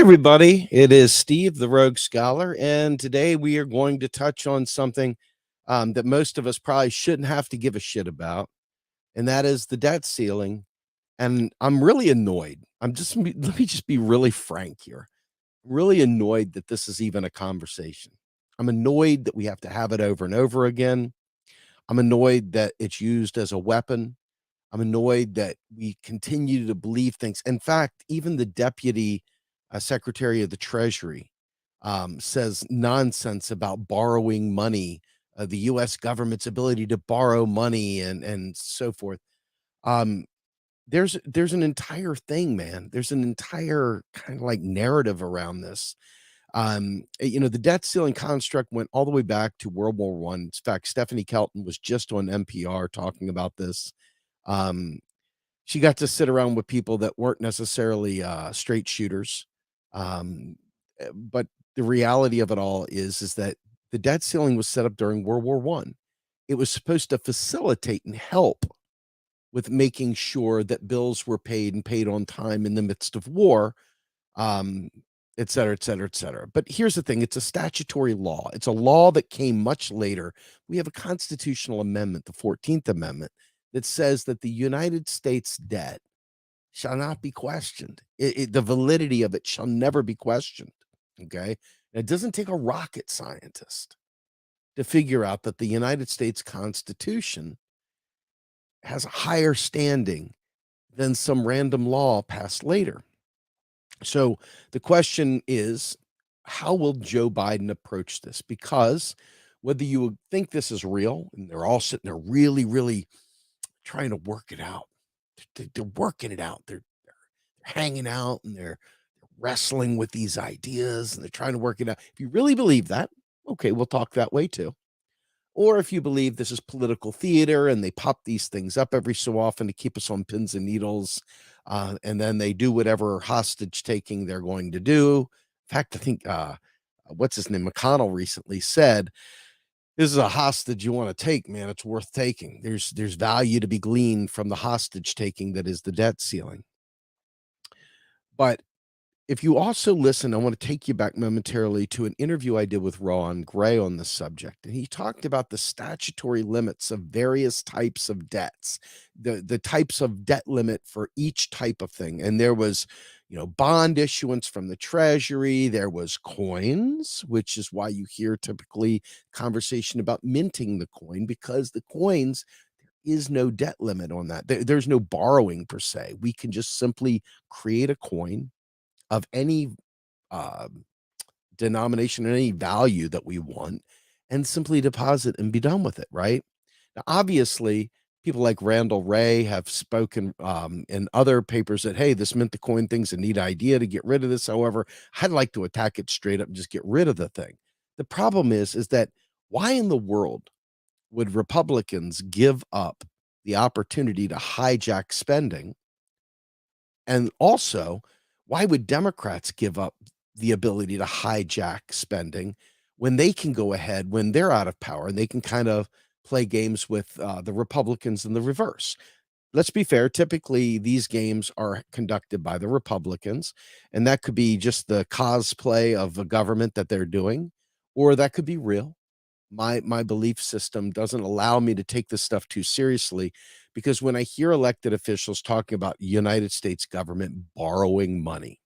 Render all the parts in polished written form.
everybody. It is Steve, the Rogue Scholar, and today we are going to touch on something that most of us probably shouldn't have to give a shit about, and that is the debt ceiling. And I'm really annoyed. Let me just be really frank here. Really annoyed that this is even a conversation. I'm annoyed that we have to have it over and over again. I'm annoyed that it's used as a weapon. I'm annoyed that we continue to believe things. In fact, even the deputy secretary of the Treasury says nonsense about borrowing money, the U.S. government's ability to borrow money, and so forth. Um, there's an entire thing, man. There's an entire kind of like narrative around this. The debt ceiling construct went all the way back to World War One. In fact, Stephanie Kelton was just on NPR talking about this. Um, she got to sit around with people that weren't necessarily straight shooters. But the reality of it all is that the debt ceiling was set up during World War One. It was supposed to facilitate and help with making sure that bills were paid and paid on time in the midst of war, um, et cetera, et cetera, et cetera. But here's the thing, it's a statutory law. It's a law that came much later. We have a constitutional amendment, the 14th Amendment, that says that the United States debt shall not be questioned. The validity of it shall never be questioned. Okay. It doesn't take a rocket scientist to figure out that the United States Constitution has a higher standing than some random law passed later. So the question is, how will Joe Biden approach this? Because whether you think this is real, and they're all sitting there really, really trying to work it out, they're working it out. They're hanging out and they're wrestling with these ideas and they're trying to work it out. If you really believe that, okay, we'll talk that way too. Or if you believe this is political theater and they pop these things up every so often to keep us on pins and needles, and then they do whatever hostage taking they're going to do. In fact, I think what's his name, McConnell, recently said, "This is a hostage you want to take, man. It's worth taking. There's value to be gleaned from the hostage taking that is the debt ceiling." But if you also listen, I want to take you back momentarily to an interview I did with Ron Gray on this subject. And he talked about the statutory limits of various types of debts, the types of debt limit for each type of thing. And there was, bond issuance from the Treasury. There was coins, which is why you hear typically conversation about minting the coin, because the coins, there is no debt limit on that. There's no borrowing per se. We can just simply create a coin of any uh, denomination or any value that we want and simply deposit and be done with it, right? Now, obviously, people like Randall Wray have spoken in other papers that, hey, this mint the coin thing's a neat idea to get rid of this. However, I'd like to attack it straight up and just get rid of the thing. The problem is that why in the world would Republicans give up the opportunity to hijack spending? And also, why would Democrats give up the ability to hijack spending when they can go ahead when they're out of power and they can kind of play games with the Republicans in the reverse? Let's be fair. Typically, these games are conducted by the Republicans, and that could be just the cosplay of a government that they're doing, or that could be real. My belief system doesn't allow me to take this stuff too seriously, because when I hear elected officials talking about United States government borrowing money,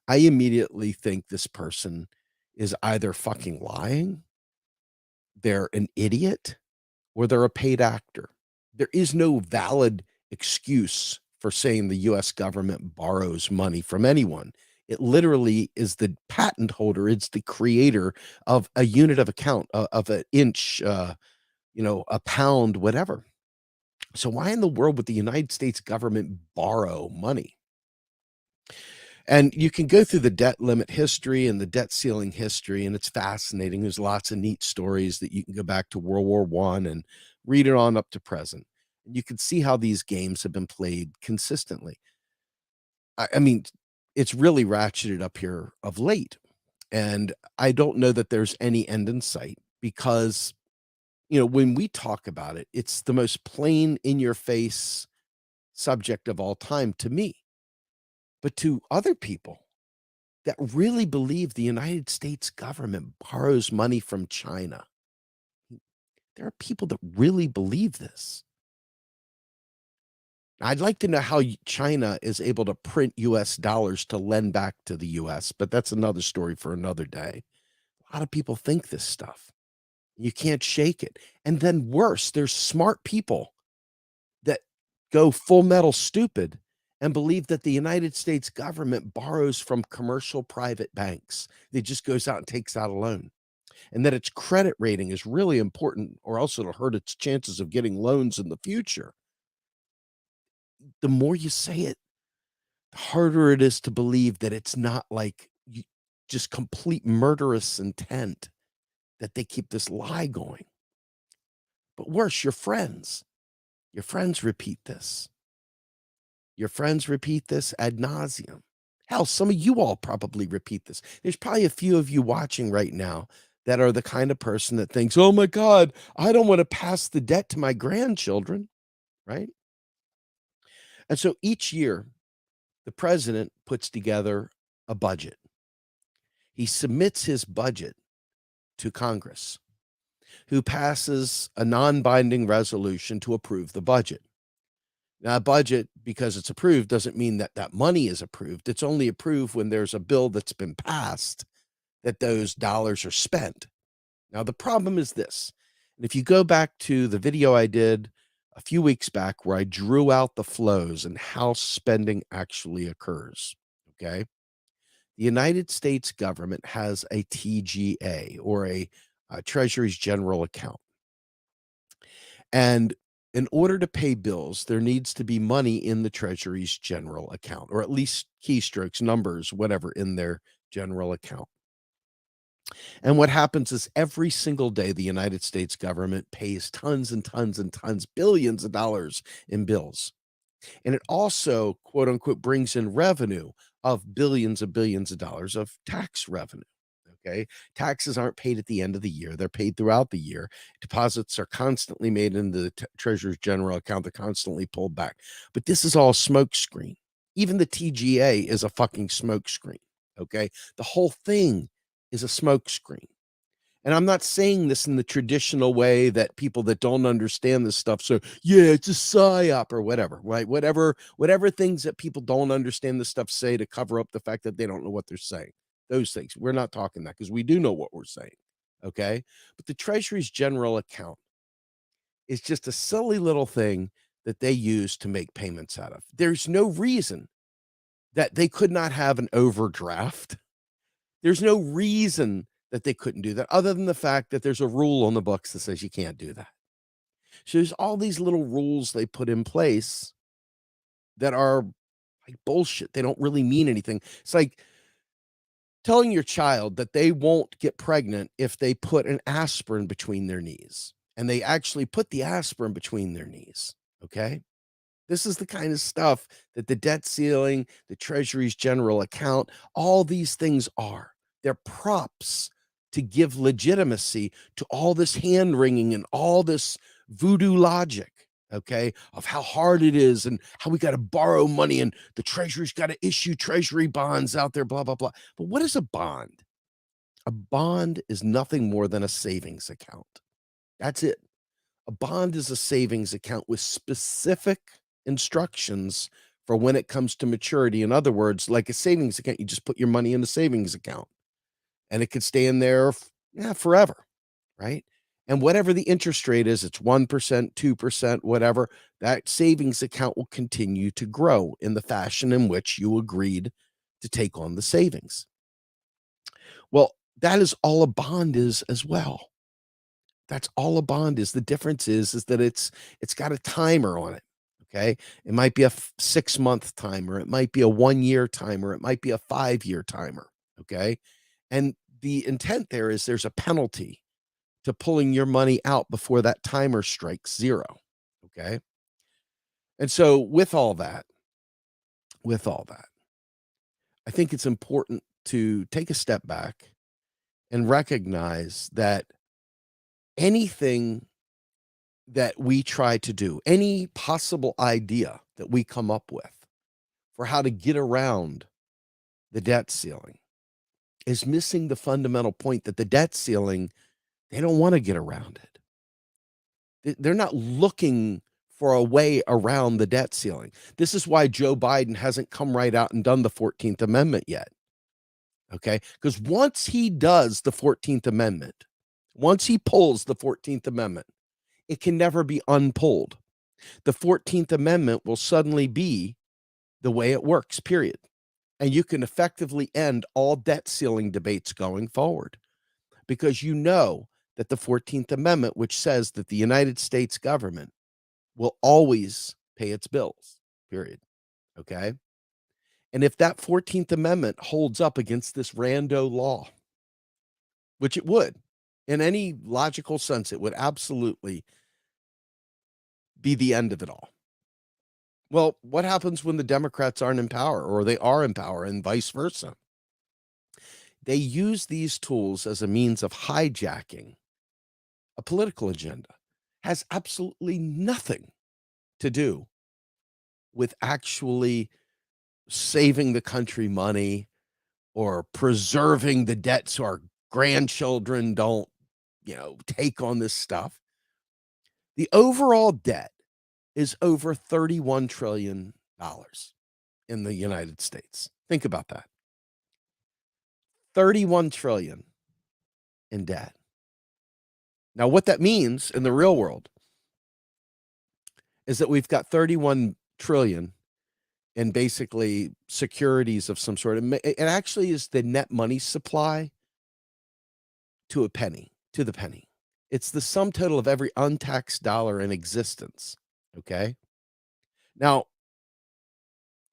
I immediately think this person is either fucking lying, they're an idiot, or they're a paid actor. There is no valid excuse for saying the US government borrows money from anyone. It literally is the patent holder, it's the creator of a unit of account, of an inch, a pound, whatever. So why in the world would the United States government borrow money? And you can go through the debt limit history and the debt ceiling history, and it's fascinating. There's lots of neat stories that you can go back to World War One and read it on up to present. And you can see how these games have been played consistently. I mean, it's really ratcheted up here of late. And I don't know that there's any end in sight, because, when we talk about it, it's the most plain in your face subject of all time to me. But to other people that really believe the United States government borrows money from China, there are people that really believe this. I'd like to know how China is able to print US dollars to lend back to the US, but that's another story for another day. A lot of people think this stuff. You can't shake it. And then worse, there's smart people that go full metal stupid and believe that the United States government borrows from commercial private banks. It just goes out and takes out a loan. And that its credit rating is really important, or else it'll hurt its chances of getting loans in the future. The more you say it, the harder it is to believe that it's not like just complete murderous intent that they keep this lie going. But worse, your friends repeat this. Your friends repeat this ad nauseum. Hell, some of you all probably repeat this. There's probably a few of you watching right now that are the kind of person that thinks, oh my God, I don't want to pass the debt to my grandchildren, right? And so each year, the president puts together a budget. He submits his budget to Congress, who passes a non-binding resolution to approve the budget. Now, a budget, because it's approved, doesn't mean that that money is approved. It's only approved when there's a bill that's been passed that those dollars are spent. Now, the problem is this. And if you go back to the video I did a few weeks back where I drew out the flows and how spending actually occurs, okay? The United States government has a TGA, or a Treasury's General Account. And in order to pay bills, there needs to be money in the Treasury's general account, or at least keystrokes, numbers, whatever, in their general account. And what happens is every single day, the United States government pays tons and tons and tons, billions of dollars in bills. And it also, quote unquote, brings in revenue of billions of dollars of tax revenue. Okay. Taxes aren't paid at the end of the year. They're paid throughout the year. Deposits are constantly made into the Treasurer's general account. They're constantly pulled back. But this is all smoke screen. Even the TGA is a fucking smoke screen. Okay. The whole thing is a smoke screen. And I'm not saying this in the traditional way that people that don't understand this stuff, so yeah, it's a psyop or whatever, right? Whatever things that people don't understand this stuff say to cover up the fact that they don't know what they're saying. Those things. We're not talking that because we do know what we're saying. Okay. But the Treasury's general account is just a silly little thing that they use to make payments out of. There's no reason that they could not have an overdraft. There's no reason that they couldn't do that, other than the fact that there's a rule on the books that says you can't do that. So there's all these little rules they put in place that are like bullshit. They don't really mean anything. It's like telling your child that they won't get pregnant if they put an aspirin between their knees, and they actually put the aspirin between their knees. Okay. This is the kind of stuff that the debt ceiling, the Treasury's general account, all these things are. They're props to give legitimacy to all this hand wringing and all this voodoo logic, okay, of how hard it is and how we got to borrow money and the Treasury's got to issue Treasury bonds out there, blah, blah, blah. But what is a bond? A bond is nothing more than a savings account. That's it. A bond is a savings account with specific instructions for when it comes to maturity. In other words, like a savings account, you just put your money in the savings account and it could stay in there forever, right? And whatever the interest rate is, it's 1%, 2%, whatever, that savings account will continue to grow in the fashion in which you agreed to take on the savings. Well, that is all a bond is as well. That's all a bond is. The difference is that it's got a timer on it. Okay. It might be a 6-month timer. It might be a 1-year timer. It might be a 5-year timer. Okay. And the intent there is there's a penalty to pulling your money out before that timer strikes zero. Okay. And so with all that, I think it's important to take a step back and recognize that anything that we try to do, any possible idea that we come up with for how to get around the debt ceiling is missing the fundamental point that the debt ceiling, they don't want to get around it. They're not looking for a way around the debt ceiling. This is why Joe Biden hasn't come right out and done the 14th Amendment yet. Okay? Because once he does the 14th Amendment, once he pulls the 14th Amendment, it can never be unpulled. The 14th Amendment will suddenly be the way it works, period. And you can effectively end all debt ceiling debates going forward because you know that the 14th Amendment, which says that the United States government will always pay its bills, period. Okay? And if that 14th Amendment holds up against this rando law, which it would, in any logical sense, it would absolutely be the end of it all. Well, what happens when the Democrats aren't in power or they are in power and vice versa? They use these tools as a means of hijacking a political agenda. Has absolutely nothing to do with actually saving the country money or preserving the debt so our grandchildren don't, take on this stuff. The overall debt is over $31 trillion in the United States. Think about that. 31 trillion in debt. Now, what that means in the real world is that we've got 31 trillion in basically securities of some sort. It actually is the net money supply to the penny. It's the sum total of every untaxed dollar in existence. Okay. Now,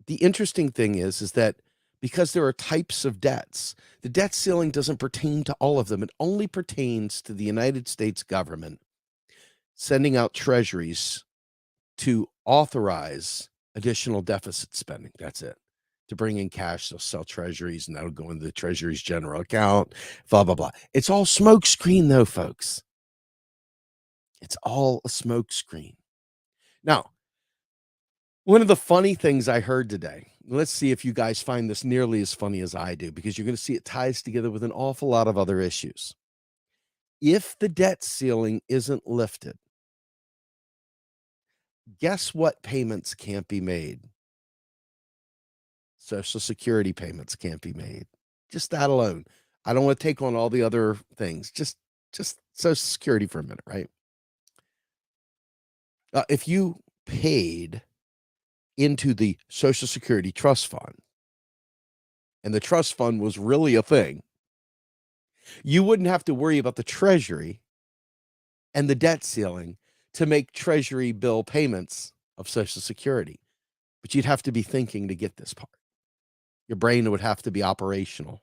the interesting thing is that because there are types of debts, the debt ceiling doesn't pertain to all of them. It only pertains to the United States government sending out treasuries to authorize additional deficit spending. That's it. To bring in cash, they'll sell treasuries, and that'll go into the Treasury's general account, blah, blah, blah. It's all smoke screen, though, folks. It's all a smoke screen. Now, one of the funny things I heard today, let's see if you guys find this nearly as funny as I do, because you're going to see it ties together with an awful lot of other issues. If the debt ceiling isn't lifted, guess what payments can't be made? Social Security payments can't be made. Just that alone. I don't want to take on all the other things. Just Social Security for a minute, right? If you paid into the Social Security Trust Fund, and the trust fund was really a thing, you wouldn't have to worry about the Treasury and the debt ceiling to make Treasury bill payments of Social Security. But you'd have to be thinking to get this part. Your brain would have to be operational.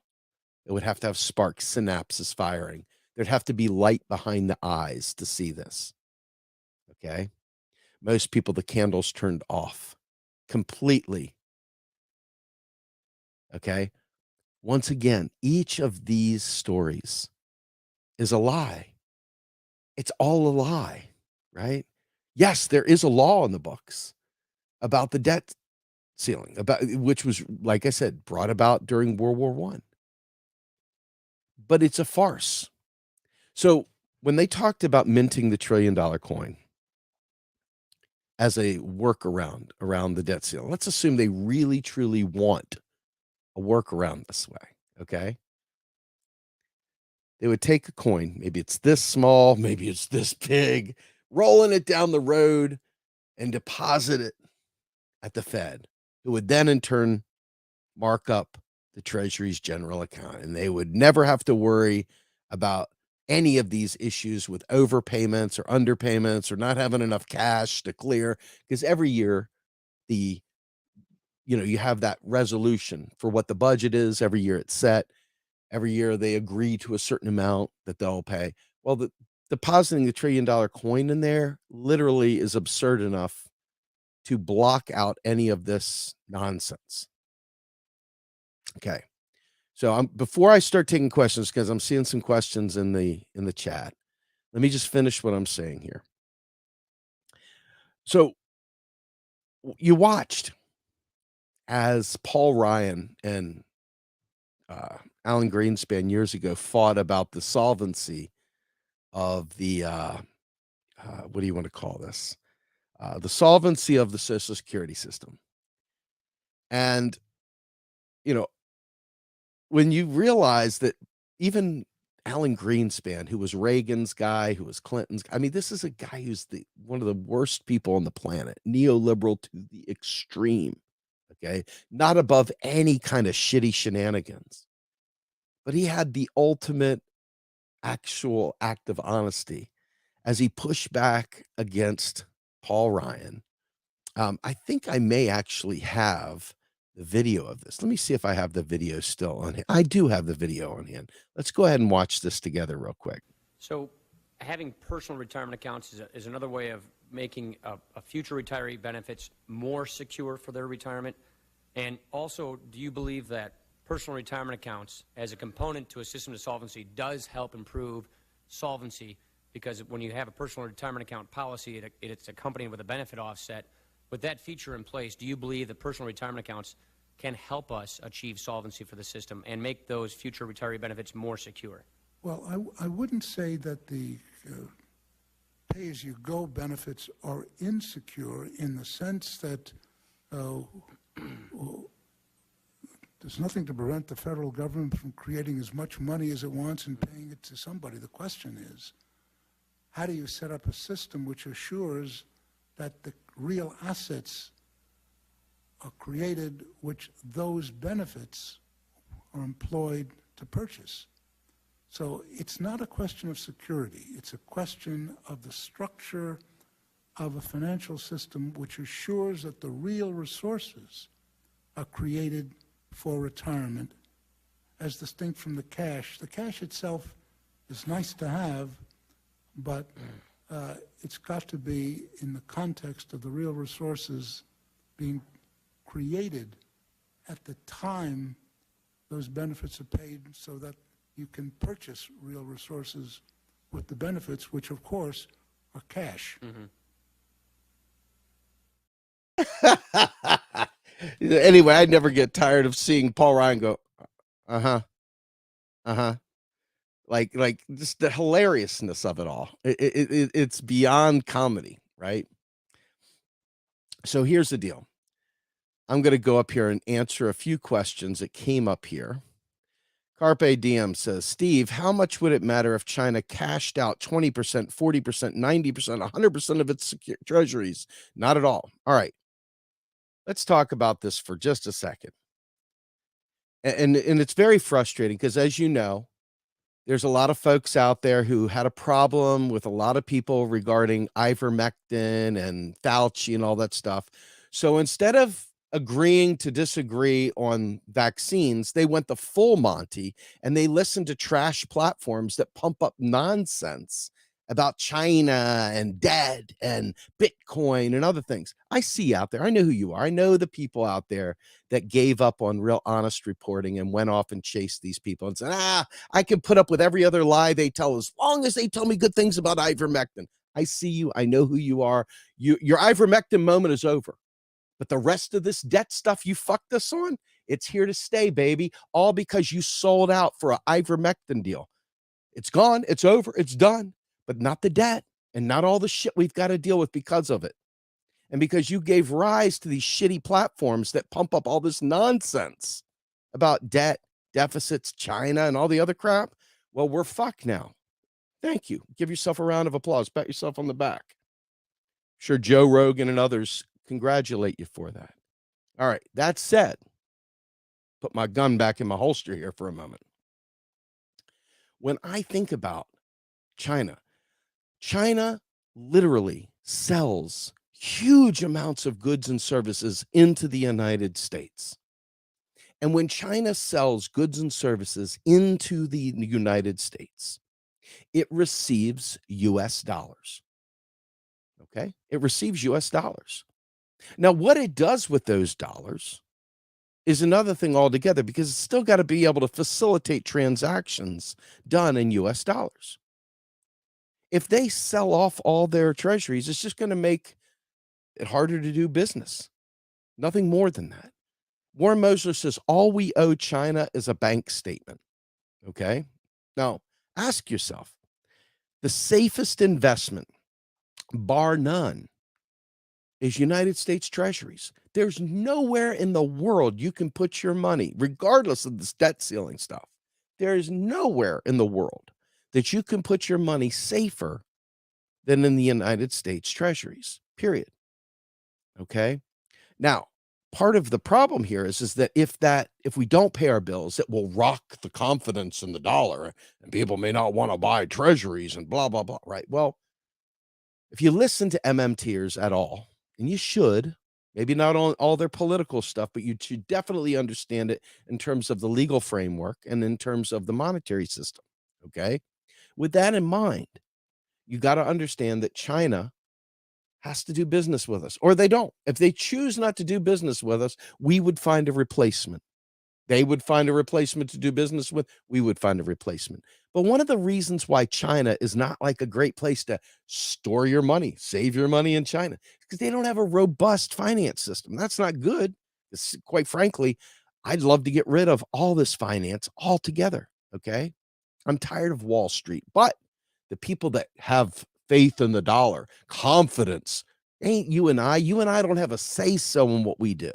It would have to have sparks, synapses firing. There'd have to be light behind the eyes to see this. Okay? Most people, the candles turned off completely. Okay? Once again, each of these stories is a lie. It's all a lie, right? Yes, there is a law in the books about the debt ceiling, which was, like I said, brought about during World War I. But it's a farce. So when they talked about minting the $1 trillion coin as a workaround around the debt ceiling, let's assume they really, truly want a workaround this way, okay? They would take a coin, maybe it's this small, maybe it's this big, rolling it down the road and deposit it at the Fed, who would then in turn mark up the Treasury's general account. And they would never have to worry about any of these issues with overpayments or underpayments or not having enough cash to clear, because every year you have that resolution for what the budget is. Every year it's set. Every year they agree to a certain amount that they'll pay. Well, depositing the $1 trillion coin in there literally is absurd enough to block out any of this nonsense. Okay. So before I start taking questions, because I'm seeing some questions in the chat, let me just finish what I'm saying here. So you watched as Paul Ryan and Alan Greenspan years ago fought about the solvency of the what do you want to call this? The solvency of the Social Security system. And, you know, when you realize that even Alan Greenspan, who was Reagan's guy, who was Clinton's, I mean, this is a guy who's one of the worst people on the planet, neoliberal to the extreme, okay? Not above any kind of shitty shenanigans. But he had the ultimate actual act of honesty as he pushed back against Paul Ryan. I think I may actually have the video of this. Let me see if I have the video still on hand. I do have the video on hand. Let's go ahead and watch this together real quick. So having personal retirement accounts is another way of making a future retiree benefits more secure for their retirement. And also, do you believe that personal retirement accounts as a component to a system of solvency does help improve solvency? Because when you have a personal retirement account policy, it's accompanied with a benefit offset. With that feature in place, do you believe that personal retirement accounts can help us achieve solvency for the system and make those future retiree benefits more secure? Well, I wouldn't say that the pay-as-you-go benefits are insecure in the sense that there's nothing to prevent the federal government from creating as much money as it wants and paying it to somebody. The question is, how do you set up a system which assures that the real assets are created which those benefits are employed to purchase? So it's not a question of security. It's a question of the structure of a financial system which assures that the real resources are created for retirement as distinct from the cash. The cash itself is nice to have, but it's got to be in the context of the real resources being created at the time those benefits are paid, so that you can purchase real resources with the benefits, which of course are cash. Anyway, I never get tired of seeing Paul Ryan go, like just the hilariousness of it all. It's beyond comedy, right? So here's the deal. I'm going to go up here and answer a few questions that came up here. Carpe Diem says, Steve, how much would it matter if China cashed out 20%, 40%, 90%, 100% of its treasuries? Not at all. All right. Let's talk about this for just a second. And it's very frustrating because, as you know, there's a lot of folks out there who had a problem with a lot of people regarding ivermectin and Fauci and all that stuff. So instead of agreeing to disagree on vaccines, they went the full Monty and they listened to trash platforms that pump up nonsense about China and debt and Bitcoin and other things. I see out there. I know who you are. I know the people out there that gave up on real honest reporting and went off and chased these people and said, I can put up with every other lie they tell as long as they tell me good things about ivermectin. I see you. I know who you are. Your ivermectin moment is over. But the rest of this debt stuff you fucked us on, it's here to stay, baby. All because you sold out for an ivermectin deal. It's gone. It's over. It's done. But not the debt and not all the shit we've got to deal with because of it. And because you gave rise to these shitty platforms that pump up all this nonsense about debt, deficits, China, and all the other crap, well, we're fucked now. Thank you. Give yourself a round of applause. Pat yourself on the back. I'm sure Joe Rogan and others congratulate you for that. All right. That said, put my gun back in my holster here for a moment. When I think about China literally sells huge amounts of goods and services into the United States. And when China sells goods and services into the United States, it receives US dollars. Okay? It receives US dollars. Now, what it does with those dollars is another thing altogether, because it's still got to be able to facilitate transactions done in US dollars. If they sell off all their treasuries, it's just going to make it harder to do business. Nothing more than that. Warren Mosler says all we owe China is a bank statement. Okay. Now, ask yourself, the safest investment, bar none, is United States Treasuries. There's nowhere in the world you can put your money, regardless of this debt ceiling stuff. There is nowhere in the world that you can put your money safer than in the United States Treasuries, period. Okay. Now, part of the problem here is that if we don't pay our bills, it will rock the confidence in the dollar and people may not want to buy treasuries and blah, blah, blah. Right. Well, if you listen to MMTers at all, and you should, maybe not on all their political stuff, but you should definitely understand it in terms of the legal framework and in terms of the monetary system. Okay. With that in mind, you got to understand that China has to do business with us, or they don't. If they choose not to do business with us, we would find a replacement. They would find a replacement to do business with. We would find a replacement. But one of the reasons why China is not like a great place to store your money, save your money in China, because they don't have a robust finance system. That's not good. Quite frankly, I'd love to get rid of all this finance altogether. Okay. I'm tired of Wall Street, but the people that have faith in the dollar, confidence, ain't you and I. You and I don't have a say so in what we do.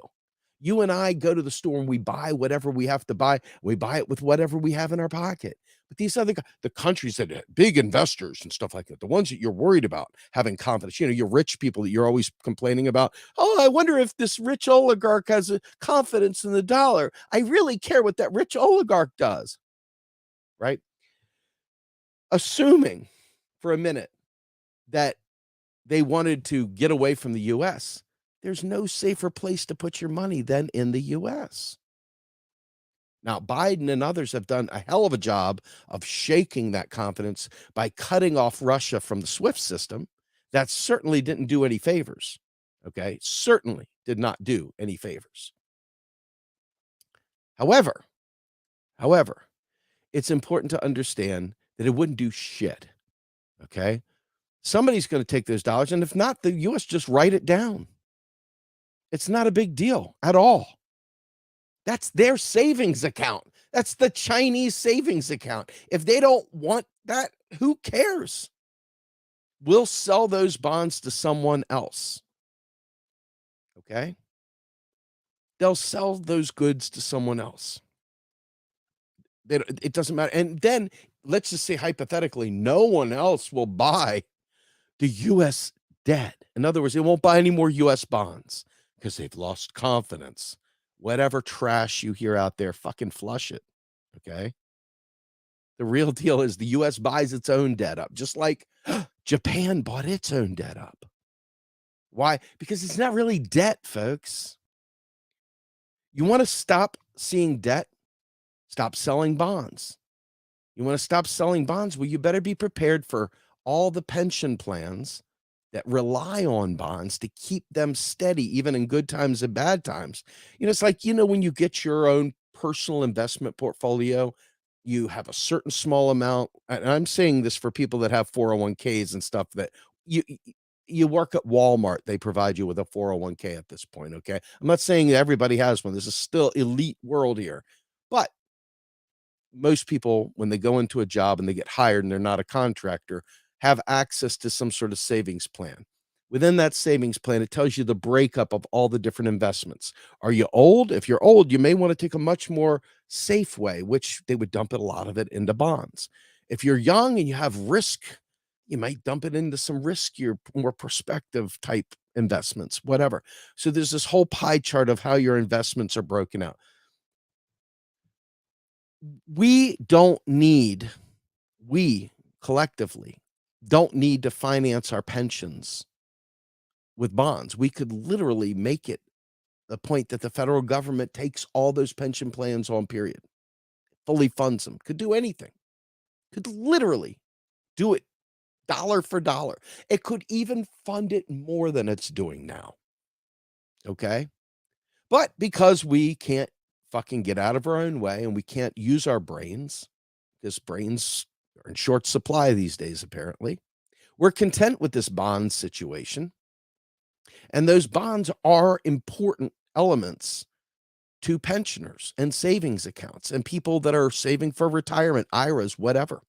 You and I go to the store and we buy whatever we have to buy. We buy it with whatever we have in our pocket. But these other the countries that have big investors and stuff like that, the ones that you're worried about having confidence, your rich people that you're always complaining about. Oh, I wonder if this rich oligarch has a confidence in the dollar. I really care what that rich oligarch does. Right? Assuming for a minute that they wanted to get away from the US, there's no safer place to put your money than in the US. Now, Biden and others have done a hell of a job of shaking that confidence by cutting off Russia from the SWIFT system. That certainly didn't do any favors. Okay. Certainly did not do any favors. However, it's important to understand that it wouldn't do shit. Okay. Somebody's going to take those dollars. And if not, the US just write it down. It's not a big deal at all. That's their savings account. That's the Chinese savings account. If they don't want that, who cares? We'll sell those bonds to someone else. Okay? They'll sell those goods to someone else. It doesn't matter. And then let's just say hypothetically, no one else will buy the U.S. debt. In other words, they won't buy any more U.S. bonds because they've lost confidence. Whatever trash you hear out there, fucking flush it. Okay. The real deal is the U.S. buys its own debt up, just like Japan bought its own debt up. Why? Because it's not really debt, folks. You want to stop seeing debt? Stop selling bonds. You want to stop selling bonds? Well, you better be prepared for all the pension plans that rely on bonds to keep them steady, even in good times and bad times. It's like, when you get your own personal investment portfolio, you have a certain small amount. And I'm saying this for people that have 401ks and stuff that you work at Walmart, they provide you with a 401k at this point. Okay. I'm not saying that everybody has one. This is still elite world here, but most people, when they go into a job and they get hired and they're not a contractor, have access to some sort of savings plan. Within that savings plan, it tells you the breakup of all the different investments. Are you old? If you're old, you may want to take a much more safe way, which they would dump a lot of it into bonds. If you're young and you have risk, you might dump it into some riskier, more prospective type investments, whatever. So there's this whole pie chart of how your investments are broken out. We collectively don't need to finance our pensions with bonds. We could literally make it the point that the federal government takes all those pension plans on, period, fully funds them, could do anything, could literally do it dollar for dollar. It could even fund it more than it's doing now. Okay. But because we can't fucking get out of our own way and we can't use our brains, because brains are in short supply these days, apparently, we're content with this bond situation. And those bonds are important elements to pensioners and savings accounts and people that are saving for retirement, IRAs, whatever.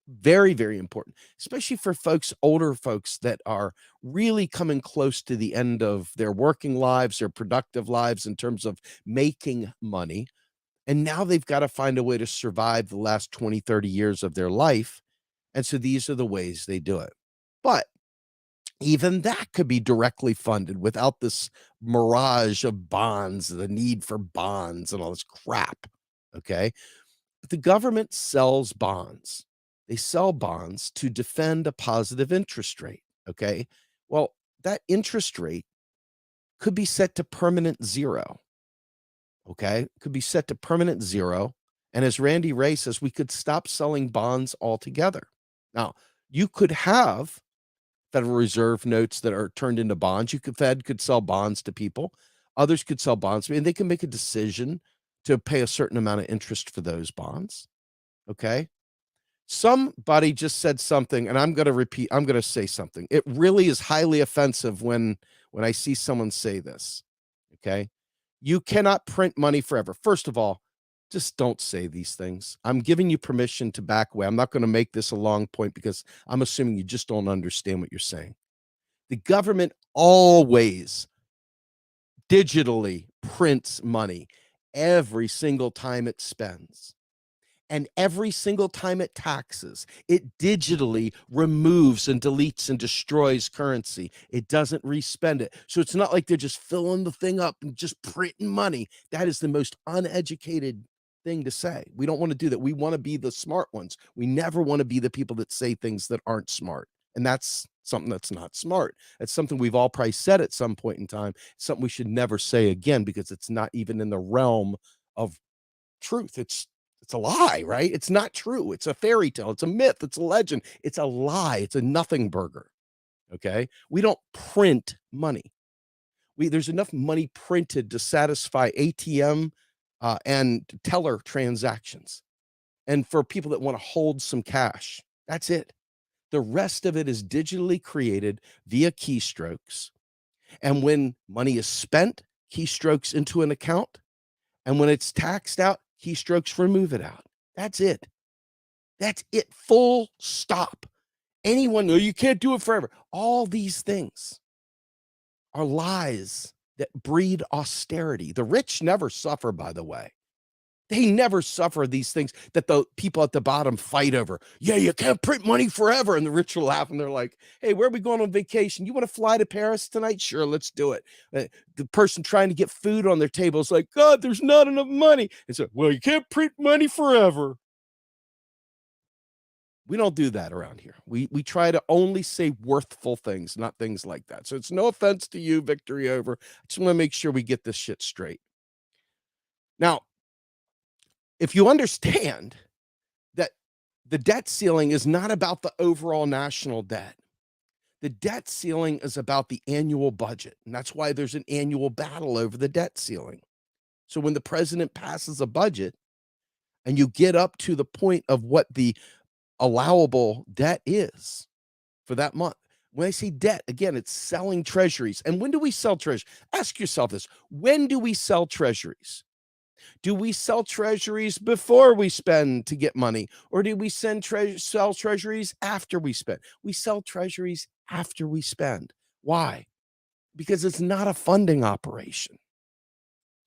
Very, very important, especially for folks, older folks that are really coming close to the end of their working lives, their productive lives in terms of making money. And now they've got to find a way to survive the last 20, 30 years of their life. And so these are the ways they do it. But even that could be directly funded without this mirage of bonds, the need for bonds and all this crap. Okay. But the government sells bonds. They sell bonds to defend a positive interest rate. Okay. Well, that interest rate could be set to permanent zero. Okay. It could be set to permanent zero. And as Randy Ray says, we could stop selling bonds altogether. Now, you could have Federal Reserve notes that are turned into bonds. Fed could sell bonds to people. Others could sell bonds. And they can make a decision to pay a certain amount of interest for those bonds. Okay. Somebody just said something, and I'm going to say something. It really is highly offensive when I see someone say this. Okay. You cannot print money forever. First of all, just don't say these things. I'm giving you permission to back away. I'm not going to make this a long point because I'm assuming you just don't understand what you're saying. The government always digitally prints money every single time it spends. And every single time it taxes, it digitally removes and deletes and destroys currency. It doesn't respend it. So it's not like they're just filling the thing up and just printing money. That is the most uneducated thing to say. We don't want to do that. We want to be the smart ones. We never want to be the people that say things that aren't smart. And that's something that's not smart. It's something we've all probably said at some point in time. It's something we should never say again because it's not even in the realm of truth. It's a lie, right? It's not true. It's a fairy tale. It's a myth. It's a legend. It's a lie. It's a nothing burger. Okay. We don't print money. There's enough money printed to satisfy ATM and teller transactions. And for people that want to hold some cash, that's it. The rest of it is digitally created via keystrokes. And when money is spent, keystrokes into an account. And when it's taxed out, keystrokes remove it out. That's it. That's it. Full stop. Anyone, no, you can't do it forever. All these things are lies that breed austerity. The rich never suffer, by the way. They never suffer these things that the people at the bottom fight over. Yeah, you can't print money forever. And the rich will laugh and they're like, hey, where are we going on vacation? You want to fly to Paris tonight? Sure, let's do it. The person trying to get food on their table is like, God, there's not enough money. And so, well, you can't print money forever. We don't do that around here. We try to only say worthful things, not things like that. So it's no offense to you, Victory Over. I just want to make sure we get this shit straight. Now, if you understand that the debt ceiling is not about the overall national debt, the debt ceiling is about the annual budget. And that's why there's an annual battle over the debt ceiling. So when the president passes a budget and you get up to the point of what the allowable debt is for that month, when I say debt, again, it's selling treasuries. And when do we sell treasuries? Ask yourself this. When do we sell treasuries? Do we sell treasuries before we spend to get money? Or do we sell treasuries after we spend? We sell treasuries after we spend. Why? Because it's not a funding operation.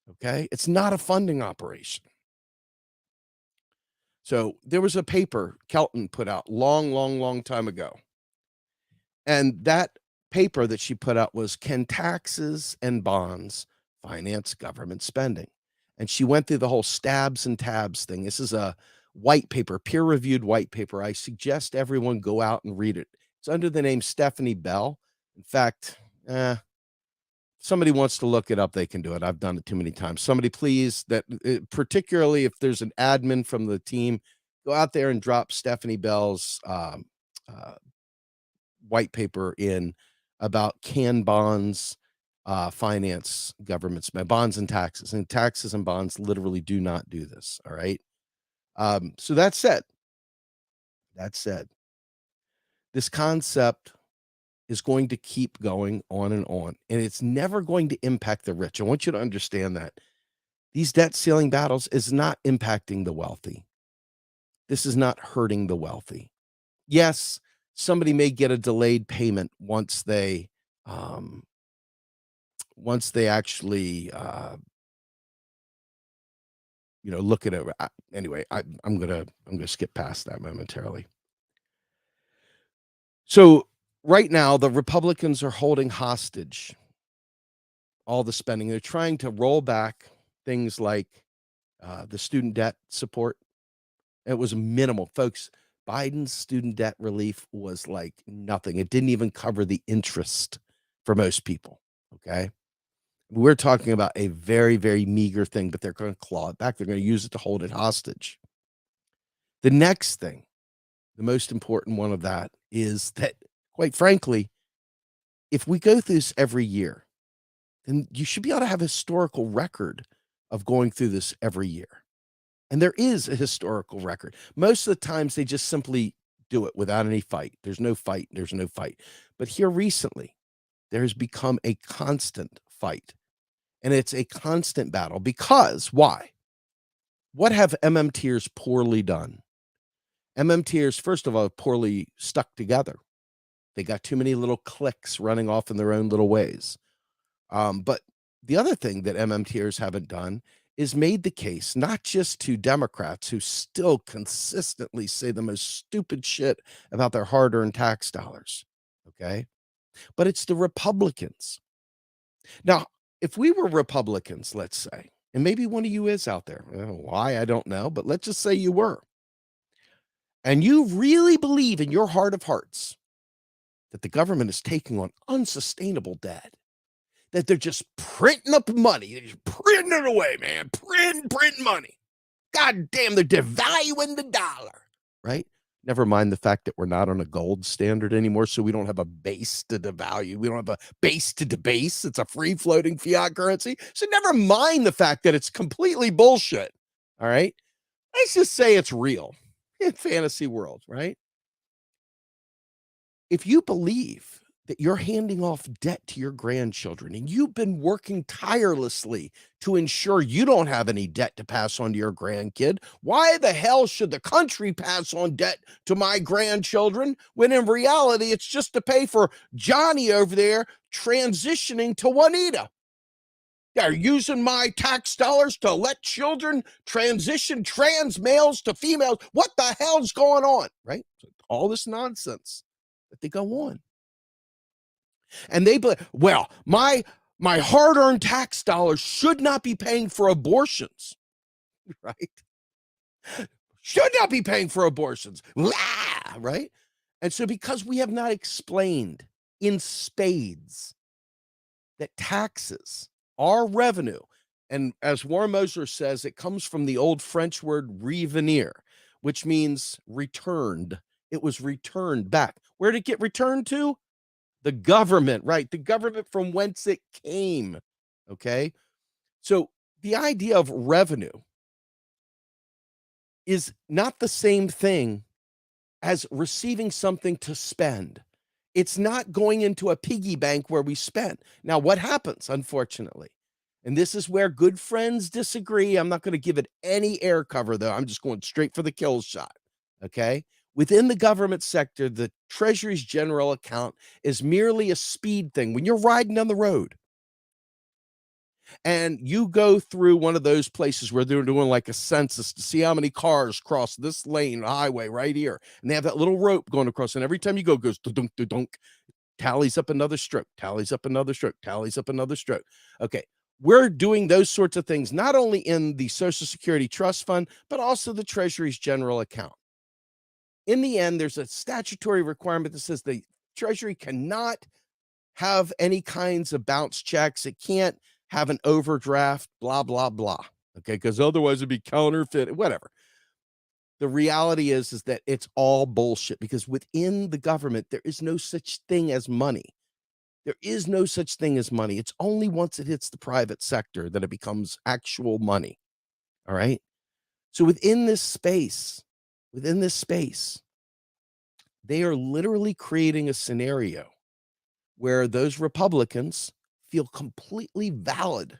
Okay? It's not a funding operation. So there was a paper Kelton put out long time ago. And that paper that she put out was, Can Taxes and Bonds Finance Government Spending? And she went through the whole stabs and tabs thing. This is a white paper, peer-reviewed white paper. I suggest everyone go out and read it. It's under the name Stephanie Bell. In fact, somebody wants to look it up, they can do it. I've done it too many times. Somebody please, particularly if there's an admin from the team, go out there and drop Stephanie Bell's white paper in about can bonds finance governments, bonds and taxes. And taxes and bonds literally do not do this. All right. So that said, this concept is going to keep going on, and it's never going to impact the rich. I want you to understand that these debt ceiling battles is not impacting the wealthy. This is not hurting the wealthy. Yes, somebody may get a delayed payment um, once they actually, look at it. Anyway, I'm gonna skip past that momentarily. So right now, the Republicans are holding hostage all the spending. They're trying to roll back things like the student debt support. It was minimal, folks. Biden's student debt relief was like nothing. It didn't even cover the interest for most people. Okay. We're talking about a very, very meager thing, but they're going to claw it back. They're going to use it to hold it hostage. The next thing, the most important one of that is that, quite frankly, if we go through this every year, then you should be able to have a historical record of going through this every year. And there is a historical record. Most of the times they just simply do it without any fight. There's no fight. There's no fight. But here recently, there has become a constant fight. And it's a constant battle because why? What have MMTers poorly done? MMTers, first of all, poorly stuck together. They got too many little cliques running off in their own little ways. But the other thing that MMTers haven't done is made the case, not just to Democrats who still consistently say the most stupid shit about their hard-earned tax dollars, okay? But it's the Republicans. Now, if we were Republicans, let's say, and maybe one of you is out there, why, I don't know, but let's just say you were, and you really believe in your heart of hearts that the government is taking on unsustainable debt, that they're just printing up money. They're just printing it away, man. Print money. God damn, they're devaluing the dollar, right? Never mind the fact that we're not on a gold standard anymore, so we don't have a base to devalue. We don't have a base to debase. It's a free-floating fiat currency. So never mind the fact that it's completely bullshit, all right? Let's just say it's real in fantasy world, right? If you believe that you're handing off debt to your grandchildren and you've been working tirelessly to ensure you don't have any debt to pass on to your grandkid, why the hell should the country pass on debt to my grandchildren when in reality it's just to pay for Johnny over there transitioning to Juanita? They're using my tax dollars to let children transition trans males to females. What the hell's going on, right? All this nonsense that they go on. And they believe, well, my hard-earned tax dollars should not be paying for abortions, right? Should not be paying for abortions, right? And so because we have not explained in spades that taxes are revenue, and as Warren Moser says, it comes from the old French word revenir, which means returned. It was returned back. Where did it get returned to? The government, right? The government from whence it came. Okay. So the idea of revenue is not the same thing as receiving something to spend. It's not going into a piggy bank where we spend. Now, what happens, unfortunately, and this is where good friends disagree. I'm not going to give it any air cover, though. I'm just going straight for the kill shot. Okay. Within the government sector, the Treasury's general account is merely a speed thing. When you're riding down the road and you go through one of those places where they're doing like a census to see how many cars cross this lane highway right here, and they have that little rope going across, and every time you go, it goes dunk, dunk, tallies up another stroke, tallies up another stroke, tallies up another stroke. Okay. We're doing those sorts of things, not only in the Social Security Trust Fund, but also the Treasury's general account. In the end, there's a statutory requirement that says the Treasury cannot have any kinds of bounce checks. It can't have an overdraft, blah, blah, blah. Okay, because otherwise it'd be counterfeit, whatever. The reality is that it's all bullshit because within the government, there is no such thing as money. There is no such thing as money. It's only once it hits the private sector that it becomes actual money. All right. So within this space, they are literally creating a scenario where those Republicans feel completely valid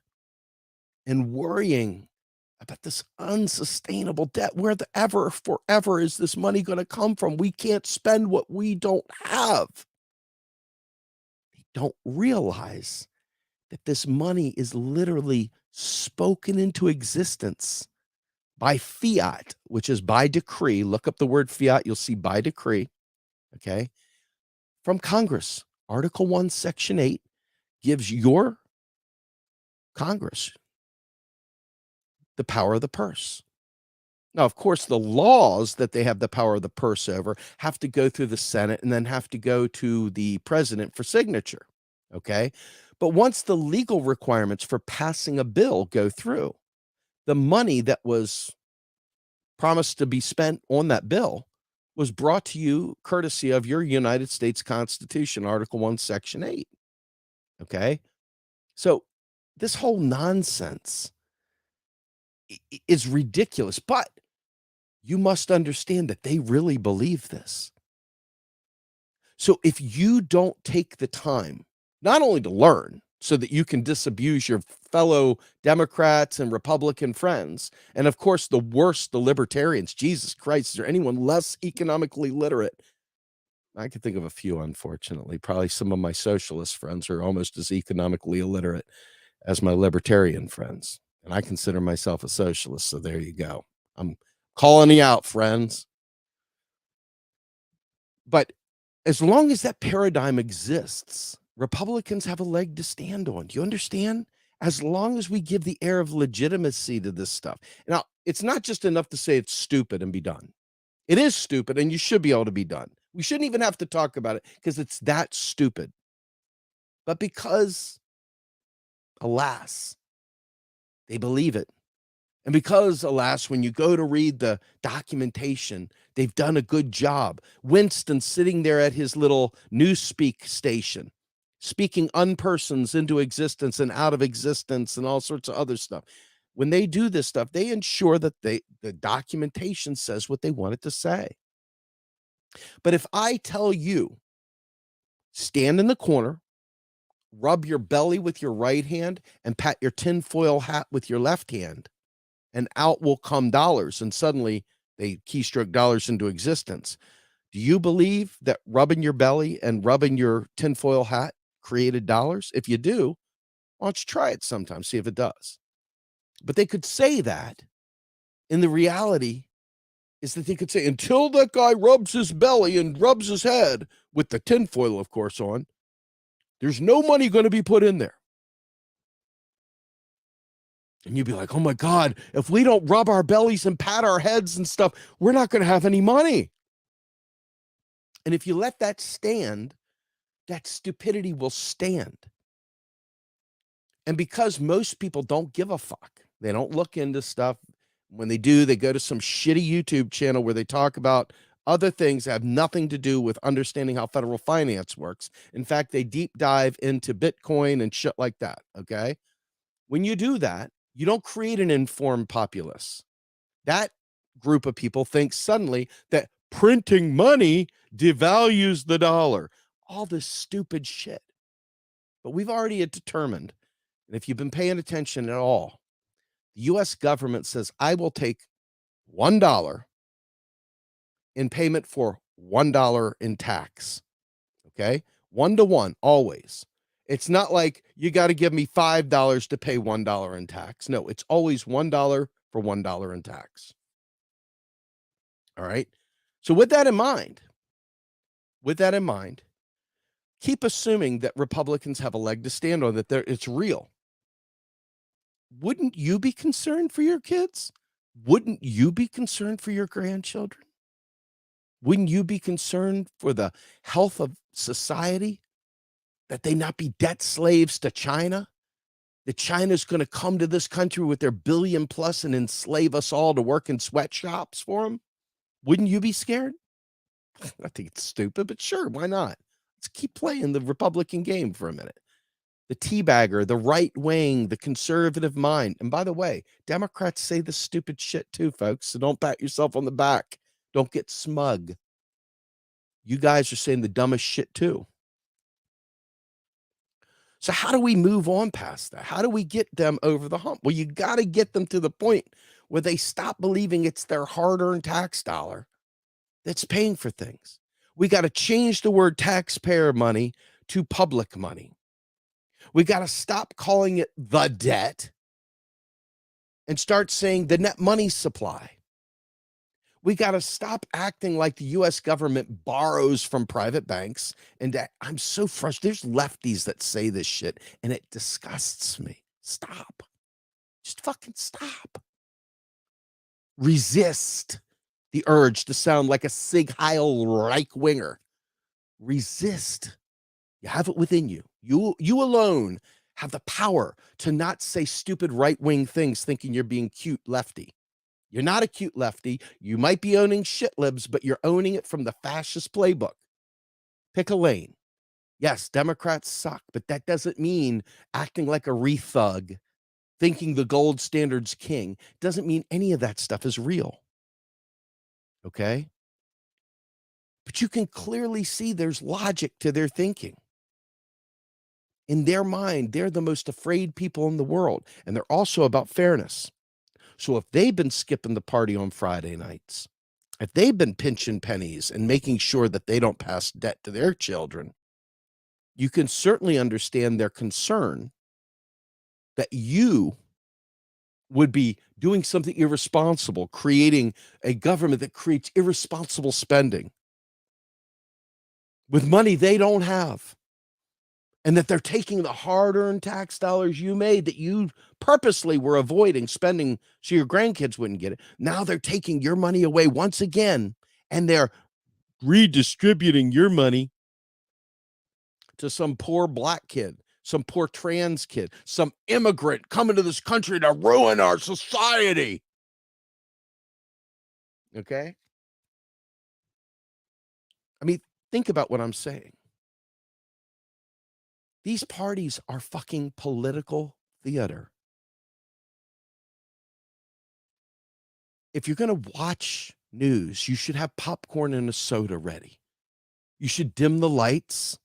and worrying about this unsustainable debt. Where the ever, forever is this money going to come from? We can't spend what we don't have. They don't realize that this money is literally spoken into existence by fiat, which is by decree. Look up the word fiat, you'll see by decree, okay, from Congress. Article 1, Section 8 gives your Congress the power of the purse. Now, of course, the laws that they have the power of the purse over have to go through the Senate and then have to go to the president for signature, okay? But once the legal requirements for passing a bill go through, the money that was promised to be spent on that bill was brought to you courtesy of your United States Constitution, Article 1, Section 8, okay? So this whole nonsense is ridiculous, but you must understand that they really believe this. So if you don't take the time, not only to learn so that you can disabuse your fellow Democrats and Republican friends, and of course, the worst, the libertarians, Jesus Christ, is there anyone less economically literate? I can think of a few, unfortunately. Probably some of my socialist friends are almost as economically illiterate as my libertarian friends. And I consider myself a socialist, so there you go. I'm calling you out, friends. But as long as that paradigm exists, Republicans have a leg to stand on. Do you understand? As long as we give the air of legitimacy to this stuff. Now, it's not just enough to say it's stupid and be done. It is stupid, and you should be able to be done. We shouldn't even have to talk about it because it's that stupid. But because, alas, they believe it. And because, alas, when you go to read the documentation, they've done a good job. Winston sitting there at his little newspeak station, speaking unpersons into existence and out of existence and all sorts of other stuff. When they do this stuff, they ensure that the documentation says what they want it to say. But if I tell you, stand in the corner, rub your belly with your right hand, and pat your tinfoil hat with your left hand, and out will come dollars, and suddenly they keystroke dollars into existence. Do you believe that rubbing your belly and rubbing your tinfoil hat created dollars? If you do, why don't you try it sometime, see if it does. But they could say that, and the reality is that they could say, until that guy rubs his belly and rubs his head, with the tinfoil, of course, on, there's no money going to be put in there. And you'd be like, oh my God, if we don't rub our bellies and pat our heads and stuff, we're not going to have any money. And if you let that stand, that stupidity will stand. And because most people don't give a fuck, they don't look into stuff. When they do, they go to some shitty YouTube channel where they talk about other things that have nothing to do with understanding how federal finance works. In fact, they deep dive into Bitcoin and shit like that, okay? When you do that, you don't create an informed populace. That group of people thinks suddenly that printing money devalues the dollar. All this stupid shit. But we've already determined, and if you've been paying attention at all, the U.S. government says, I will take $1 in payment for $1 in tax. Okay? 1 to 1, always. It's not like you got to give me $5 to pay $1 in tax. No, it's always $1 for $1 in tax. All right? So with that in mind, keep assuming that Republicans have a leg to stand on, that it's real. Wouldn't you be concerned for your kids? Wouldn't you be concerned for your grandchildren? Wouldn't you be concerned for the health of society? That they not be debt slaves to China? That China's going to come to this country with their billion plus and enslave us all to work in sweatshops for them? Wouldn't you be scared? I think it's stupid, but sure, why not? Let's keep playing the Republican game for a minute. The teabagger, the right wing, the conservative mind. And by the way, Democrats say this stupid shit too, folks. So don't pat yourself on the back. Don't get smug. You guys are saying the dumbest shit too. So how do we move on past that? How do we get them over the hump? Well, you got to get them to the point where they stop believing it's their hard-earned tax dollar that's paying for things. We got to change the word taxpayer money to public money. We got to stop calling it the debt and start saying the net money supply. We got to stop acting like the US government borrows from private banks. And I'm so frustrated. There's lefties that say this shit and it disgusts me. Stop. Just fucking stop. Resist the urge to sound like a Sig Heil right winger. Resist. You have it within you. You alone have the power to not say stupid right-wing things thinking you're being cute lefty. You're not a cute lefty. You might be owning shit libs, but you're owning it from the fascist playbook. Pick a lane. Yes, Democrats suck, but that doesn't mean acting like a re-thug, thinking the gold standard's king. Doesn't mean any of that stuff is real. Okay? But you can clearly see there's logic to their thinking. In their mind, they're the most afraid people in the world, and they're also about fairness. So if they've been skipping the party on Friday nights, if they've been pinching pennies and making sure that they don't pass debt to their children, you can certainly understand their concern that you would be doing something irresponsible, creating a government that creates irresponsible spending with money they don't have. And that they're taking the hard-earned tax dollars you made that you purposely were avoiding spending so your grandkids wouldn't get it. Now they're taking your money away once again, and they're redistributing your money to some poor black kid, some poor trans kid, some immigrant coming to this country to ruin our society. Okay? I mean, think about what I'm saying. These parties are fucking political theater. If you're going to watch news, you should have popcorn and a soda ready. You should dim the lights,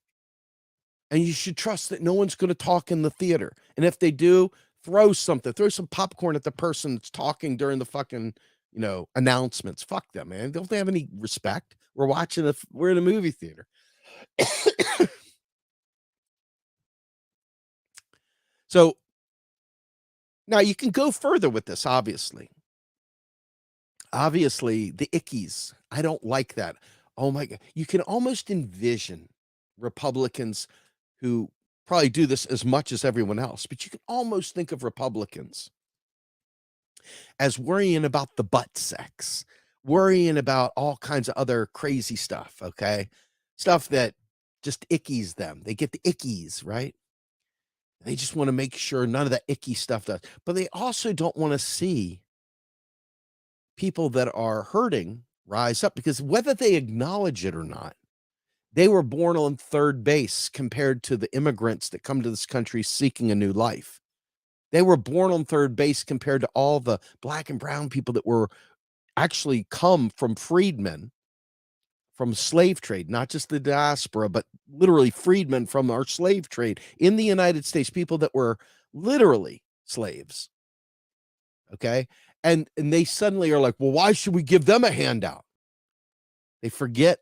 and you should trust that no one's going to talk in the theater. And if they do, throw some popcorn at the person that's talking during the fucking, announcements. Fuck them, man. Don't they have any respect? We're in a movie theater. So now you can go further with this, obviously. Obviously, the ickies. I don't like that. Oh my God. You can almost envision Republicans who probably do this as much as everyone else, but you can almost think of Republicans as worrying about the butt sex, worrying about all kinds of other crazy stuff, okay? Stuff that just ickies them. They get the ickies, right? They just want to make sure none of that icky stuff does. But they also don't want to see people that are hurting rise up, because whether they acknowledge it or not, they were born on third base compared to the immigrants that come to this country seeking a new life. They were born on third base compared to all the black and brown people that were actually come from freedmen, from slave trade, not just the diaspora, but literally freedmen from our slave trade in the United States, people that were literally slaves. Okay. And they suddenly are like, well, why should we give them a handout? They forget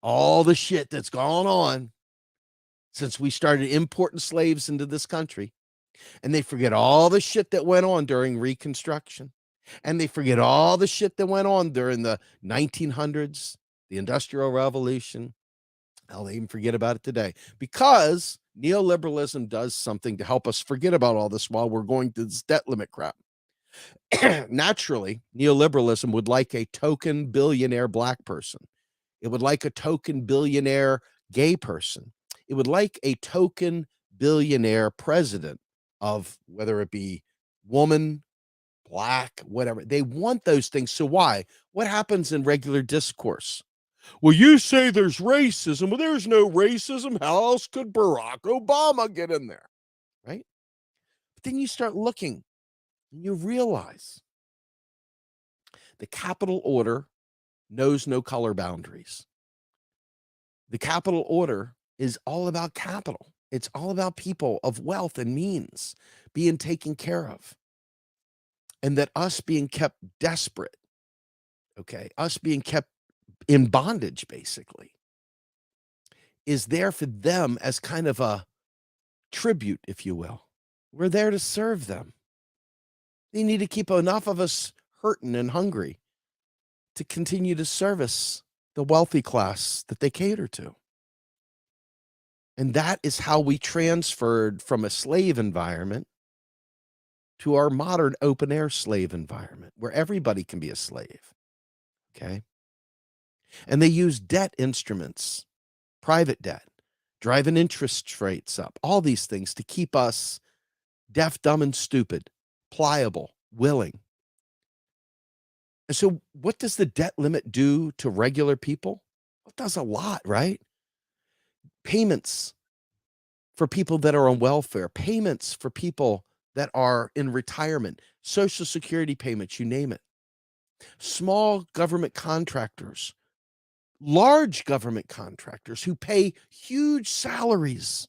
all the shit that's gone on since we started importing slaves into this country. And they forget all the shit that went on during Reconstruction. And they forget all the shit that went on during the 1900s, the Industrial Revolution. Hell, they even forget about it today, because neoliberalism does something to help us forget about all this while we're going through this debt limit crap. Naturally, neoliberalism would like a token billionaire black person. It would like a token billionaire gay person. It would like a token billionaire president of, whether it be woman, black, whatever. They want those things. So why? What happens in regular discourse? Well, you say there's racism. Well, there's no racism. How else could Barack Obama get in there? Right? But then you start looking and you realize the capital order knows no color boundaries. The capital order is all about capital. It's all about people of wealth and means being taken care of. And that us being kept desperate, okay, us being kept in bondage, basically, is there for them as kind of a tribute, if you will. We're there to serve them. They need to keep enough of us hurting and hungry to continue to service the wealthy class that they cater to. And that is how we transferred from a slave environment to our modern open air slave environment where everybody can be a slave. Okay. And they use debt instruments, private debt, driving interest rates up, all these things to keep us deaf, dumb, and stupid, pliable, willing. And so, what does the debt limit do to regular people? It does a lot, right? Payments for people that are on welfare, payments for people that are in retirement, Social Security payments, you name it. Small government contractors, large government contractors who pay huge salaries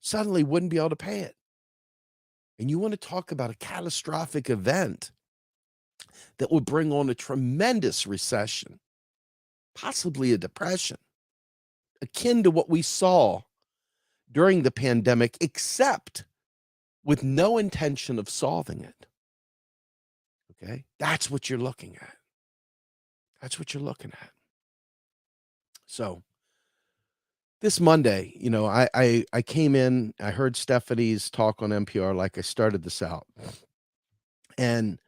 suddenly wouldn't be able to pay it. And you want to talk about a catastrophic event that would bring on a tremendous recession, possibly a depression, akin to what we saw during the pandemic, except with no intention of solving it. Okay? That's what you're looking at. That's what you're looking at. So this Monday, I came in, I heard Stephanie's talk on NPR like I started this out. And,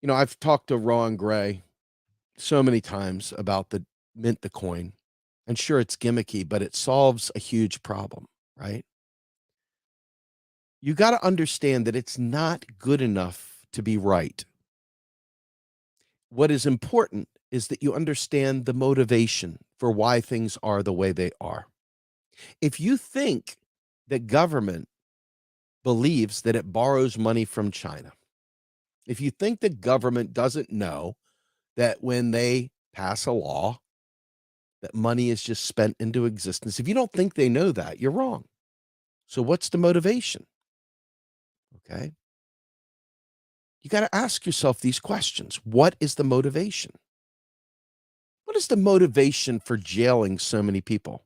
I've talked to Ron Gray so many times about the mint the coin. And sure, it's gimmicky, but it solves a huge problem, right? You got to understand that it's not good enough to be right. What is important is that you understand the motivation for why things are the way they are. If you think that government believes that it borrows money from China, if you think that government doesn't know that when they pass a law, that money is just spent into existence, if you don't think they know that, you're wrong. So what's the motivation? Okay. You got to ask yourself these questions. What is the motivation? What is the motivation for jailing so many people?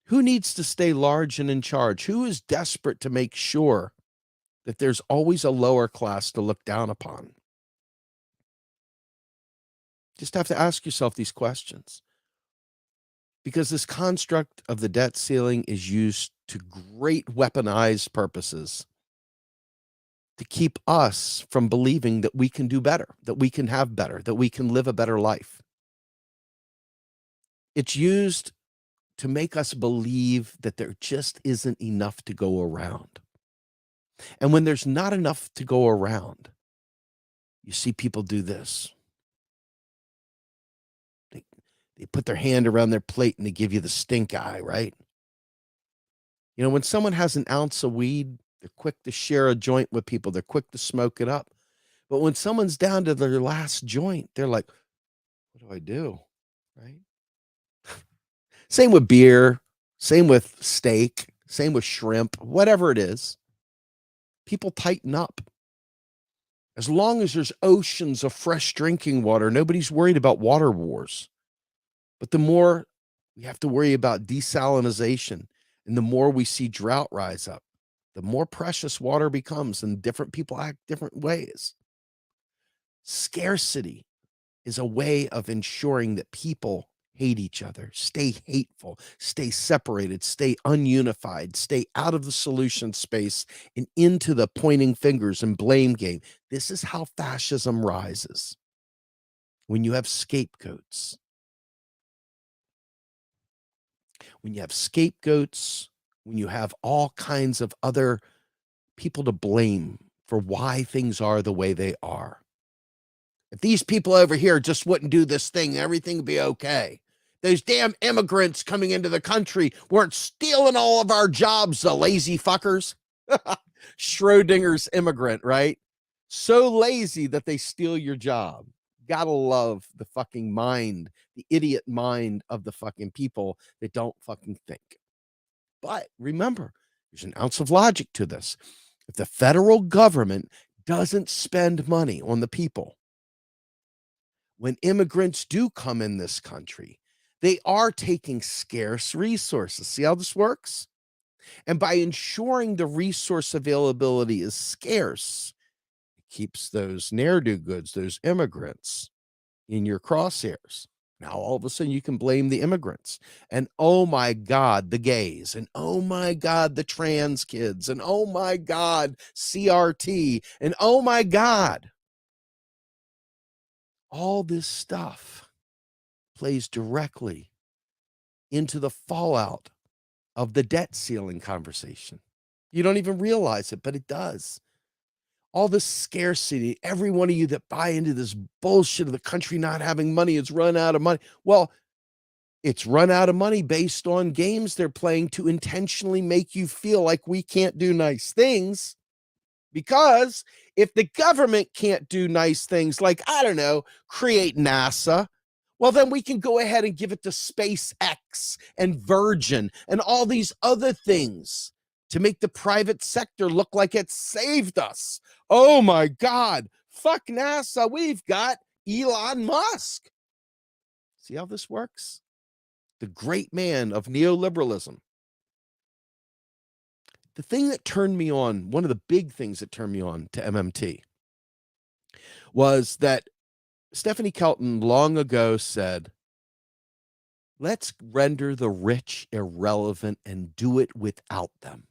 Who needs to stay large and in charge? Who is desperate to make sure that there's always a lower class to look down upon? Just have to ask yourself these questions. Because this construct of the debt ceiling is used to great weaponized purposes to keep us from believing that we can do better, that we can have better, that we can live a better life. It's used to make us believe that there just isn't enough to go around. And when there's not enough to go around, you see people do this. They put their hand around their plate and they give you the stink eye, right? When someone has an ounce of weed, they're quick to share a joint with people. They're quick to smoke it up. But when someone's down to their last joint, they're like, what do I do? Right? Same with beer, same with steak, same with shrimp, whatever it is. People tighten up. As long as there's oceans of fresh drinking water, nobody's worried about water wars. But the more we have to worry about desalinization and the more we see drought rise up, the more precious water becomes and different people act different ways. Scarcity is a way of ensuring that people hate each other, stay hateful, stay separated, stay ununified, stay out of the solution space and into the pointing fingers and blame game. This is how fascism rises. When you have scapegoats. When you have scapegoats, when you have all kinds of other people to blame for why things are the way they are. If these people over here just wouldn't do this thing, everything would be okay. Those damn immigrants coming into the country weren't stealing all of our jobs, the lazy fuckers. Schrodinger's immigrant, right? So lazy that they steal your job. Gotta love the fucking mind, the idiot mind of the fucking people that don't fucking think. But remember, there's an ounce of logic to this. If the federal government doesn't spend money on the people, when immigrants do come in this country, they are taking scarce resources. See how this works? And by ensuring the resource availability is scarce, it keeps those ne'er-do-goods, those immigrants, in your crosshairs. Now, all of a sudden, you can blame the immigrants. And oh my God, the gays. And oh my God, the trans kids. And oh my God, CRT. And oh my God, all this stuff plays directly into the fallout of the debt ceiling conversation. You don't even realize it, but it does. All this scarcity, every one of you that buy into this bullshit of the country not having money, it's run out of money. Well, it's run out of money based on games they're playing to intentionally make you feel like we can't do nice things. Because if the government can't do nice things like, I don't know, create NASA, well, then we can go ahead and give it to SpaceX and Virgin and all these other things to make the private sector look like it saved us. Oh my God, fuck NASA. We've got Elon Musk. See how this works? The great man of neoliberalism. The thing that turned me on, one of the big things that turned me on to MMT, was that Stephanie Kelton long ago said, let's render the rich irrelevant and do it without them.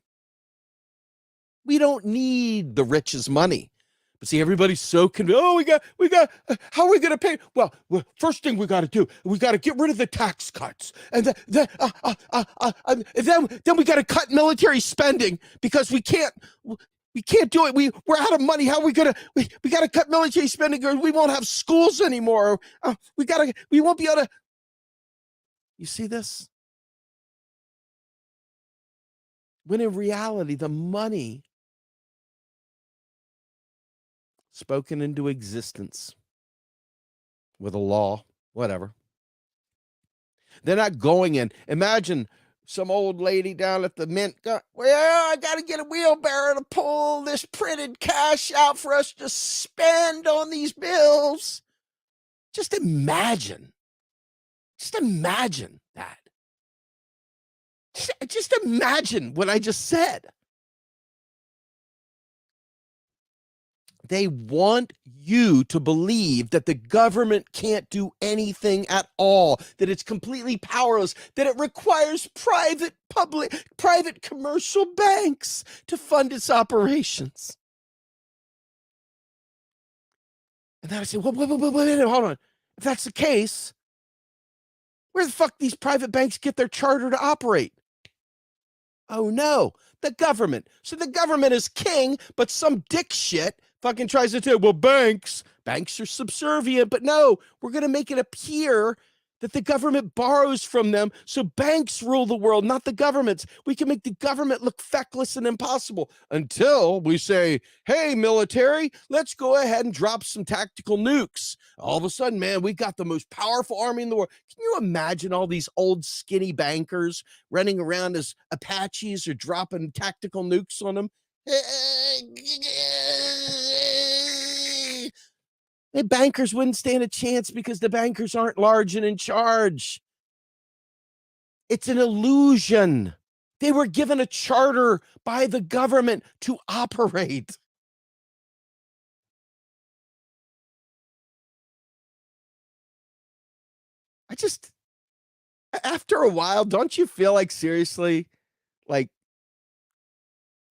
We don't need the rich's money. But see, everybody's so convinced. Oh, we got, how are we going to pay? Well, first thing we got to do, we got to get rid of the tax cuts. And then we got to cut military spending because we can't do it. We're out of money. How are we going to, we got to cut military spending or we won't have schools anymore. We won't be able to. You see this? When in reality, the money spoken into existence with a law, whatever. They're not going in. Imagine some old lady down at the mint. Well, I got to get a wheelbarrow to pull this printed cash out for us to spend on these bills. Just imagine that. Just imagine what I just said. They want you to believe that the government can't do anything at all, that it's completely powerless, that it requires private commercial banks to fund its operations. And then I say, wait, hold on. If that's the case, where the fuck these private banks get their charter to operate? Oh no, the government. So the government is king, but some dick shit fucking tries to tell, well, banks are subservient, but no, we're going to make it appear that the government borrows from them. So banks rule the world, not the governments. We can make the government look feckless and impossible until we say, hey, military, let's go ahead and drop some tactical nukes. All of a sudden, man, we got the most powerful army in the world. Can you imagine all these old skinny bankers running around as Apaches or dropping tactical nukes on them? The bankers wouldn't stand a chance because the bankers aren't large and in charge. It's an illusion. They were given a charter by the government to operate. After a while, don't you feel like seriously, like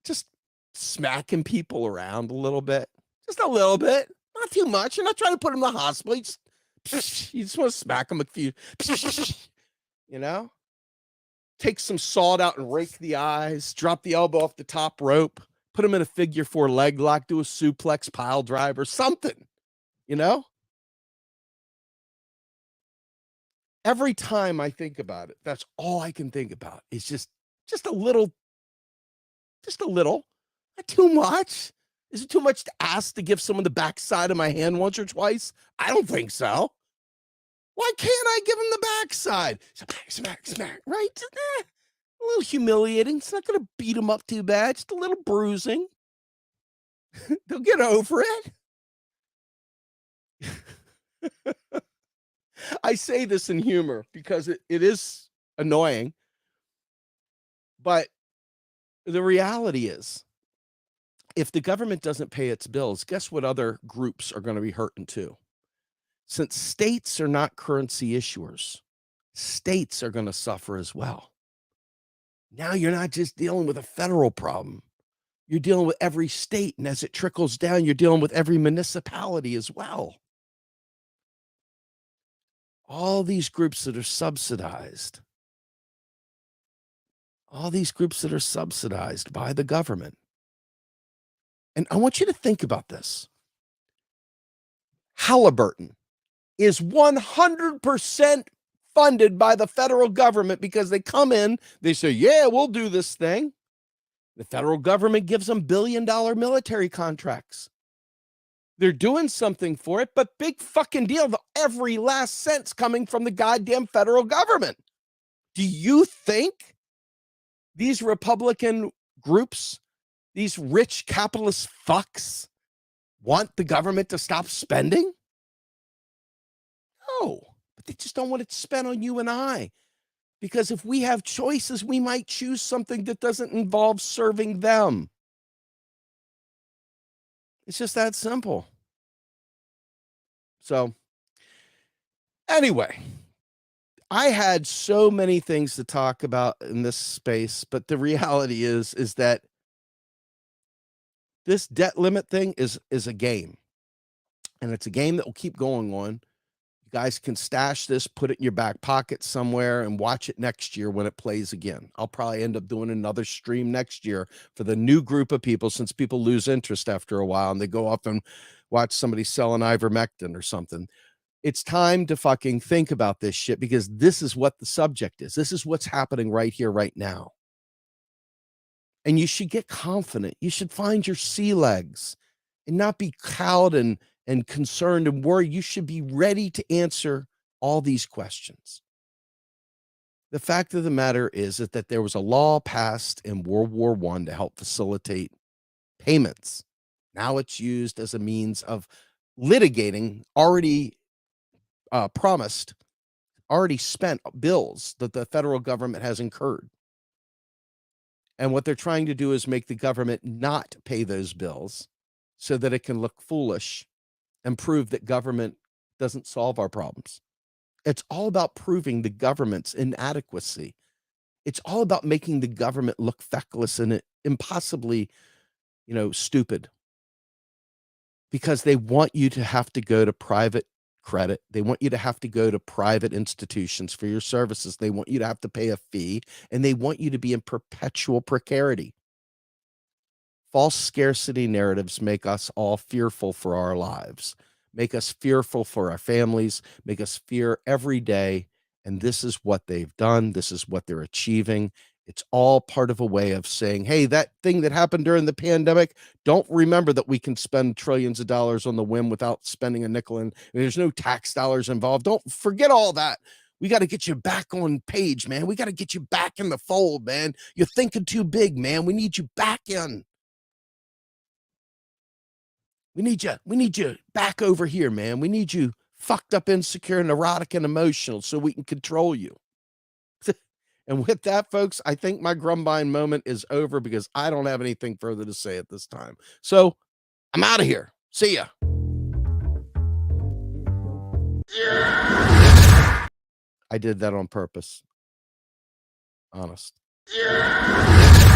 just smacking people around a little bit? Just a little bit. Not too much. You're not trying to put them in the hospital. You just want to smack them a few, you know? Take some salt out and rake the eyes, drop the elbow off the top rope, put them in a figure 4 leg lock, do a suplex pile driver, something, you know? Every time I think about it, that's all I can think about is just a little, not too much. Is it too much to ask to give someone the backside of my hand once or twice? I don't think so. Why can't I give him the backside? Smack, right? A little humiliating. It's not going to beat them up too bad. Just a little bruising. They'll get over it. I say this in humor because it is annoying. But the reality is, if the government doesn't pay its bills, guess what other groups are going to be hurting too? Since states are not currency issuers, states are going to suffer as well. Now you're not just dealing with a federal problem. You're dealing with every state, and as it trickles down, you're dealing with every municipality as well. All these groups that are subsidized, by the government. And I want you to think about this. Halliburton is 100% funded by the federal government because they come in, they say, yeah, we'll do this thing. The federal government gives them billion-dollar military contracts. They're doing something for it, but big fucking deal. Every last cent's coming from the goddamn federal government. Do you think these Republican groups, these rich capitalist fucks, want the government to stop spending? No, but they just don't want it spent on you and I. Because if we have choices, we might choose something that doesn't involve serving them. It's just that simple. So, anyway, I had so many things to talk about in this space, but the reality is that this debt limit thing is a game. And it's a game that will keep going on. You guys can stash this, put it in your back pocket somewhere, and watch it next year when it plays again. I'll probably end up doing another stream next year for the new group of people, since people lose interest after a while and they go off and watch somebody sell an ivermectin or something. It's time to fucking think about this shit, because this is what the subject is. This is what's happening right here, right now. And you should get confident. You should find your sea legs and not be cowed and concerned and worried. You should be ready to answer all these questions. The fact of the matter is that there was a law passed in World War I to help facilitate payments. Now it's used as a means of litigating already promised, already spent bills that the federal government has incurred. And what they're trying to do is make the government not pay those bills so that it can look foolish and prove that government doesn't solve our problems. It's all about proving the government's inadequacy. It's all about making the government look feckless and impossibly, stupid. Because they want you to have to go to private credit. They want you to have to go to private institutions for your services. They want you to have to pay a fee, and they want you to be in perpetual precarity. False scarcity narratives make us all fearful for our lives, make us fearful for our families, make us fear every day. And this is what they've done. This is what they're achieving. It's all part of a way of saying, hey, that thing that happened during the pandemic, don't remember that we can spend trillions of dollars on the whim without spending a nickel, and there's no tax dollars involved. Don't forget all that. We got to get you back on page, man. We got to get you back in the fold, man. You're thinking too big, man. We need you back in. We need you back over here, man. We need you fucked up, insecure, neurotic, and emotional so we can control you. And with that, folks, I think my Grumbine moment is over, because I don't have anything further to say at this time. So I'm out of here. See ya. Yeah. I did that on purpose. Honest. Yeah.